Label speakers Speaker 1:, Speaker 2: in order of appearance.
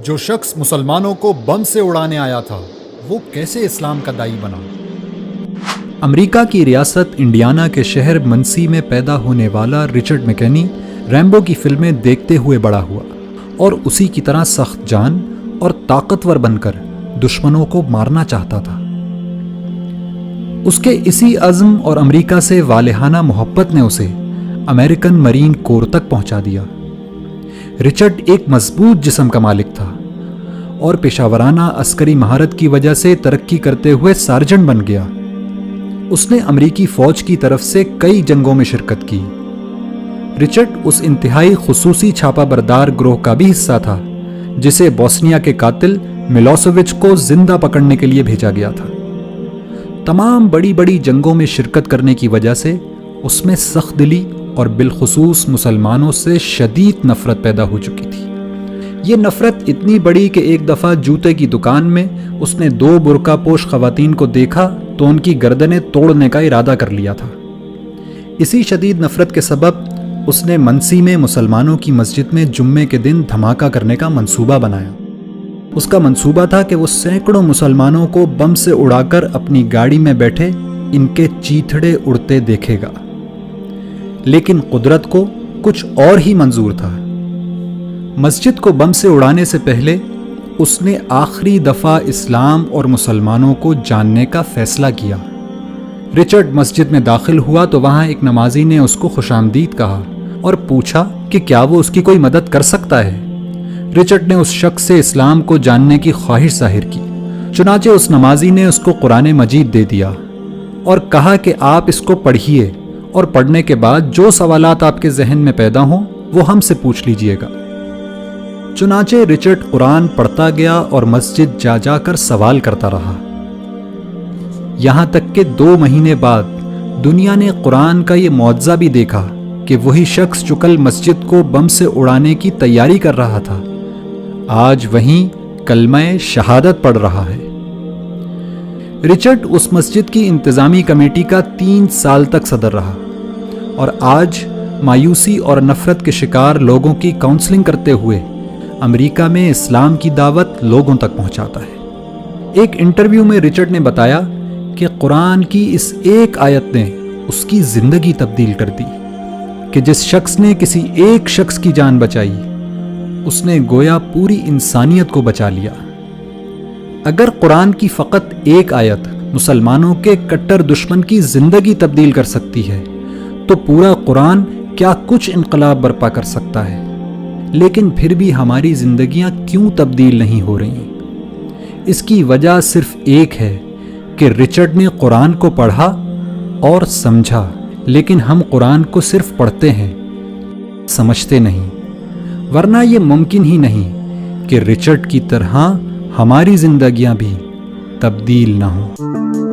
Speaker 1: جو شخص مسلمانوں کو بم سے اڑانے آیا تھا وہ کیسے اسلام کا داعی بنا؟ امریکہ کی ریاست انڈیانا کے شہر منسی میں پیدا ہونے والا رچرڈ میکنی ریمبو کی فلمیں دیکھتے ہوئے بڑا ہوا اور اسی کی طرح سخت جان اور طاقتور بن کر دشمنوں کو مارنا چاہتا تھا۔ اس کے اسی عزم اور امریکہ سے والہانہ محبت نے اسے امریکن مرین کور تک پہنچا دیا۔ رچرڈ ایک مضبوط جسم کا مالک تھا اور پیشہ ورانہ عسکری مہارت کی وجہ سے ترقی کرتے ہوئے سارجنٹ بن گیا۔ اس نے امریکی فوج کی طرف سے کئی جنگوں میں شرکت کی۔ رچرڈ اس انتہائی خصوصی چھاپا بردار گروہ کا بھی حصہ تھا جسے بوسنیا کے قاتل ملوسیوچ کو زندہ پکڑنے کے لیے بھیجا گیا تھا۔ تمام بڑی بڑی جنگوں میں شرکت کرنے کی وجہ سے اس میں سخت دلی اور بالخصوص مسلمانوں سے شدید نفرت پیدا ہو چکی تھی۔ یہ نفرت اتنی بڑی کہ ایک دفعہ جوتے کی دکان میں اس نے 2 برقع پوش خواتین کو دیکھا تو ان کی گردنیں توڑنے کا ارادہ کر لیا تھا۔ اسی شدید نفرت کے سبب اس نے منسی میں مسلمانوں کی مسجد میں جمعے کے دن دھماکہ کرنے کا منصوبہ بنایا۔ اس کا منصوبہ تھا کہ وہ سینکڑوں مسلمانوں کو بم سے اڑا کر اپنی گاڑی میں بیٹھے ان کے چیتھڑے اڑتے دیکھے گا، لیکن قدرت کو کچھ اور ہی منظور تھا۔ مسجد کو بم سے اڑانے سے پہلے اس نے آخری دفعہ اسلام اور مسلمانوں کو جاننے کا فیصلہ کیا۔ رچرڈ مسجد میں داخل ہوا تو وہاں ایک نمازی نے اس کو خوش آمدید کہا اور پوچھا کہ کیا وہ اس کی کوئی مدد کر سکتا ہے۔ رچرڈ نے اس شخص سے اسلام کو جاننے کی خواہش ظاہر کی، چنانچہ اس نمازی نے اس کو قرآن مجید دے دیا اور کہا کہ آپ اس کو پڑھیے اور پڑھنے کے بعد جو سوالات آپ کے ذہن میں پیدا ہوں وہ ہم سے پوچھ لیجئے گا۔ چنانچہ رچرڈ قرآن پڑھتا گیا اور مسجد جا جا کر سوال کرتا رہا، یہاں تک کہ 2 مہینے بعد دنیا نے قرآن کا یہ معجزہ بھی دیکھا کہ وہی شخص جو کل مسجد کو بم سے اڑانے کی تیاری کر رہا تھا آج وہیں کلمہ شہادت پڑھ رہا ہے۔ رچرڈ اس مسجد کی انتظامی کمیٹی کا 3 سال تک صدر رہا اور آج مایوسی اور نفرت کے شکار لوگوں کی کاؤنسلنگ کرتے ہوئے امریکہ میں اسلام کی دعوت لوگوں تک پہنچاتا ہے۔ ایک انٹرویو میں رچرڈ نے بتایا کہ قرآن کی اس ایک آیت نے اس کی زندگی تبدیل کر دی کہ جس شخص نے کسی ایک شخص کی جان بچائی اس نے گویا پوری انسانیت کو بچا لیا۔ اگر قرآن کی فقط ایک آیت مسلمانوں کے کٹر دشمن کی زندگی تبدیل کر سکتی ہے تو پورا قرآن کیا کچھ انقلاب برپا کر سکتا ہے۔ لیکن پھر بھی ہماری زندگیاں کیوں تبدیل نہیں ہو رہی؟ اس کی وجہ صرف ایک ہے کہ رچرڈ نے قرآن کو پڑھا اور سمجھا، لیکن ہم قرآن کو صرف پڑھتے ہیں، سمجھتے نہیں، ورنہ یہ ممکن ہی نہیں کہ رچرڈ کی طرح ہماری زندگیاں بھی تبدیل نہ ہوں۔